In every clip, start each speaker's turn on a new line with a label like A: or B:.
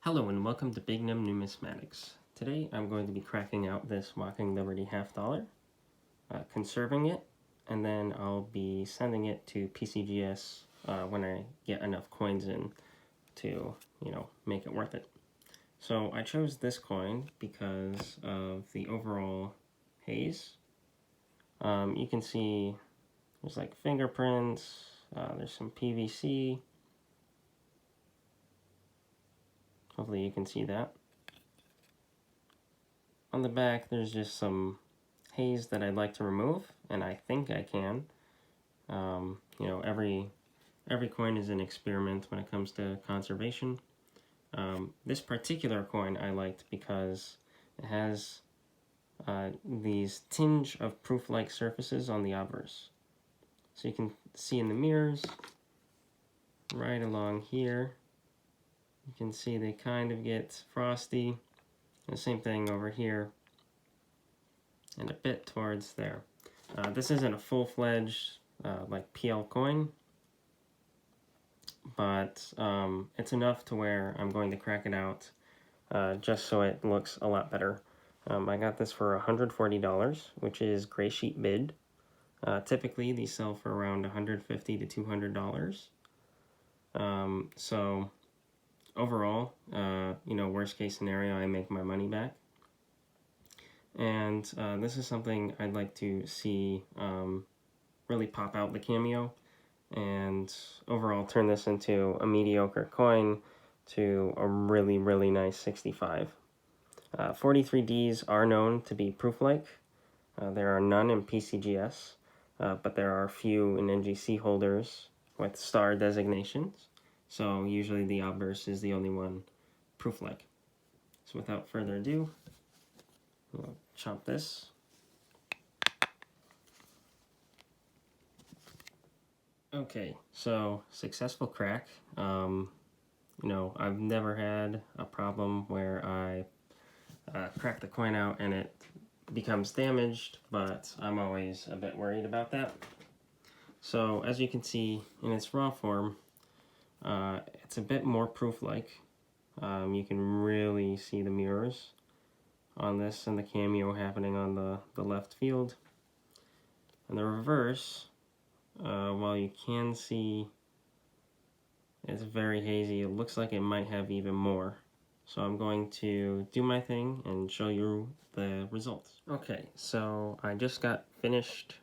A: Hello and welcome to Big Num Numismatics. Today I'm going to be cracking out this Walking Liberty half dollar, conserving it, and then I'll be sending it to PCGS when I get enough coins in to, make it worth it. So I chose this coin because of the overall haze. You can see there's like fingerprints, there's some PVC. Hopefully you can see that. On the back, there's just some haze that I'd like to remove, and I think I can. Every coin is an experiment when it comes to conservation. This particular coin I liked because it has these tinge of proof-like surfaces on the obverse. So you can see in the mirrors, right along here, you can see they kind of get frosty. The same thing over here, and a bit towards there. This isn't a full-fledged like PL coin, but it's enough to where I'm going to crack it out just so it looks a lot better. I got this for $140, which is gray sheet bid. Typically, these sell for around $150 to $200. So overall, worst case scenario, I make my money back. And this is something I'd like to see really pop out the cameo and overall turn this into a mediocre coin to a really, really nice 65. 43Ds are known to be proof-like. There are none in PCGS, but there are a few in NGC holders with star designations. So usually the obverse is the only one proof-like. So without further ado, we'll chop this. Okay, so successful crack. I've never had a problem where I crack the coin out and it becomes damaged, but I'm always a bit worried about that. So as you can see in its raw form, it's a bit more proof-like. You can really see the mirrors on this and the cameo happening on the left field. And the reverse, while you can see it's very hazy, it looks like it might have even more. So I'm going to do my thing and show you the results. Okay, so I just got finished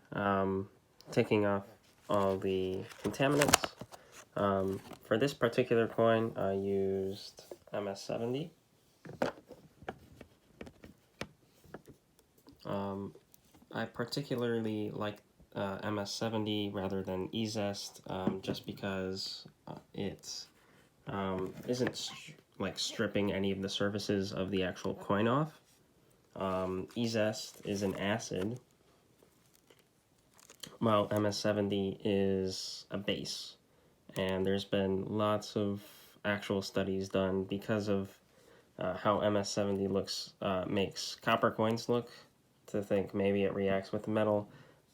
A: taking off all the contaminants. For this particular coin, I used MS70. I particularly like MS70 rather than eZest, just because it isn't like stripping any of the surfaces of the actual coin off. eZest is an acid, while MS70 is a base. And there's been lots of actual studies done because of how MS70 makes copper coins look, to think maybe it reacts with the metal,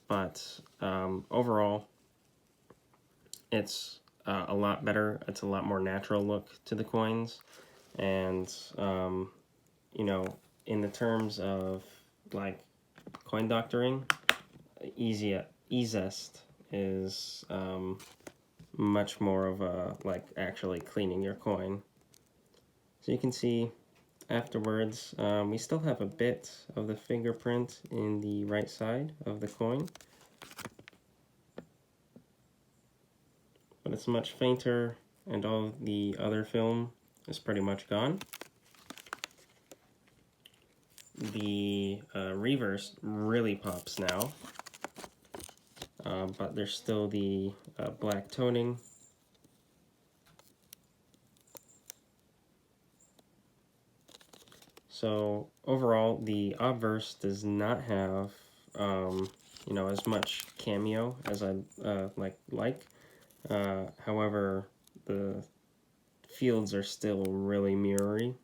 A: but overall it's a lot better. It's a lot more natural look to the coins, and in the terms of like coin doctoring, eZest is much more of a like actually cleaning your coin. So you can see afterwards, we still have a bit of the fingerprint in the right side of the coin, but it's much fainter, and all the other film is pretty much gone. The reverse really pops now, but there's still the black toning. So overall, the obverse does not have, as much cameo as I'd like. However, the fields are still really mirrory.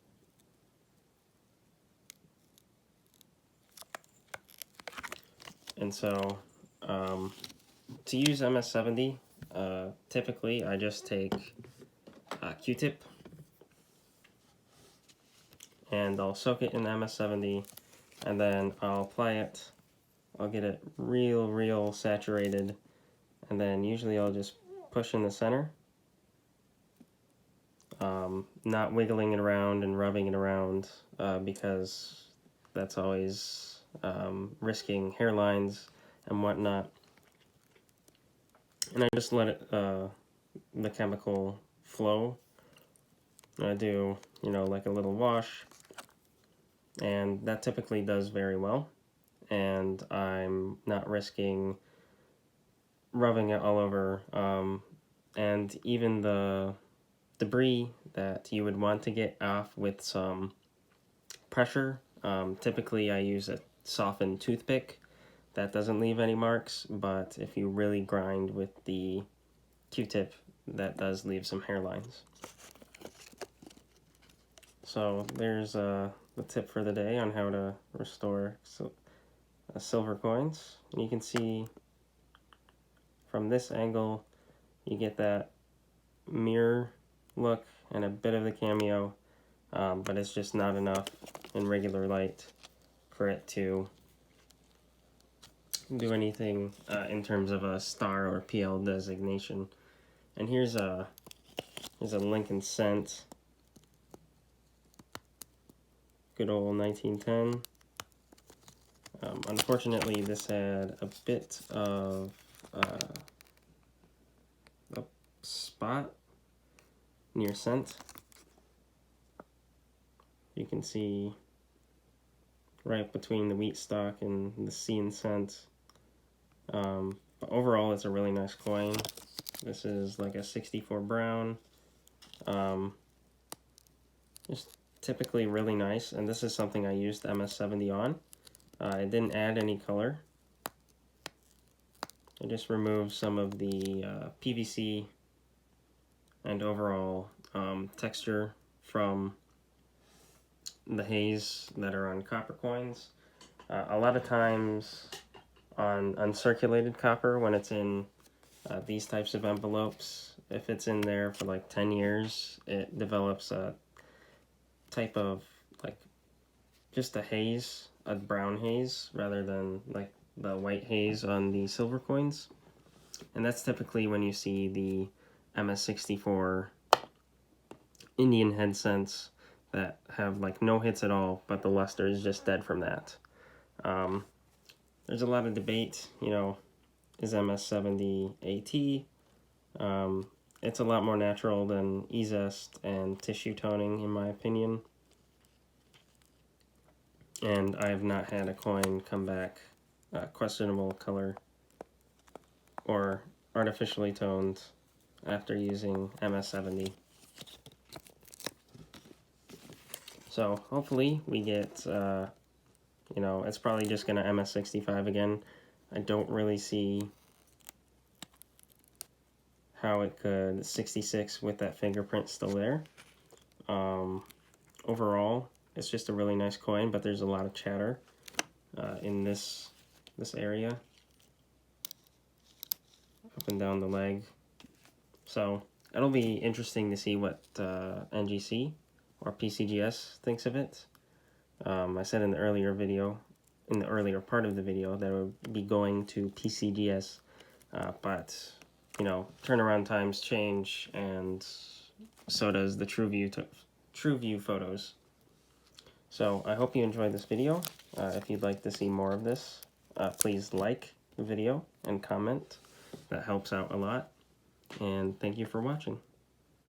A: And so, to use MS70, typically I just take a Q-tip and I'll soak it in MS-70, and then I'll apply it. I'll get it real saturated, and then usually I'll just push in the center, not wiggling it around and rubbing it around, because that's always risking hairlines and whatnot. And I just let it, the chemical flow. I do, like a little wash, and that typically does very well, and I'm not risking rubbing it all over, and even the debris that you would want to get off with some pressure. Typically I use a softened toothpick that doesn't leave any marks, but if you really grind with the Q-tip, that does leave some hairlines. So there's the tip for the day on how to restore silver coins. And you can see from this angle you get that mirror look and a bit of the cameo, but it's just not enough in regular light for it to do anything in terms of a star or PL designation. And here's a Lincoln cent, good old 1910. Unfortunately, this had a bit of a spot near cent. You can see right between the wheat stock and the C and cent. But overall, it's a really nice coin. This is like a 64 brown. Just typically really nice, and this is something I used MS-70 on. I didn't add any color. I just removed some of the PVC and overall texture from the haze that are on copper coins. A lot of times on uncirculated copper, when it's in these types of envelopes, if it's in there for like 10 years, it develops a type of like just a haze, a brown haze, rather than like the white haze on the silver coins. And that's typically when you see the MS-64 Indian head cents that have like no hits at all, but the luster is just dead from that. There's a lot of debate, is MS-70 AT? It's a lot more natural than E-Zest and tissue toning, in my opinion. And I have not had a coin come back questionable color or artificially toned after using MS-70. So hopefully we get, it's probably just going to MS-65 again. I don't really see how it could 66 with that fingerprint still there. Overall, it's just a really nice coin, but there's a lot of chatter in this area, up and down the leg. So it'll be interesting to see what NGC or PCGS thinks of it. I said in the earlier part of the video, that it would be going to PCGS, but turnaround times change, and so does the TrueView photos. So I hope you enjoyed this video. If you'd like to see more of this, please like the video and comment. That helps out a lot. And thank you for watching.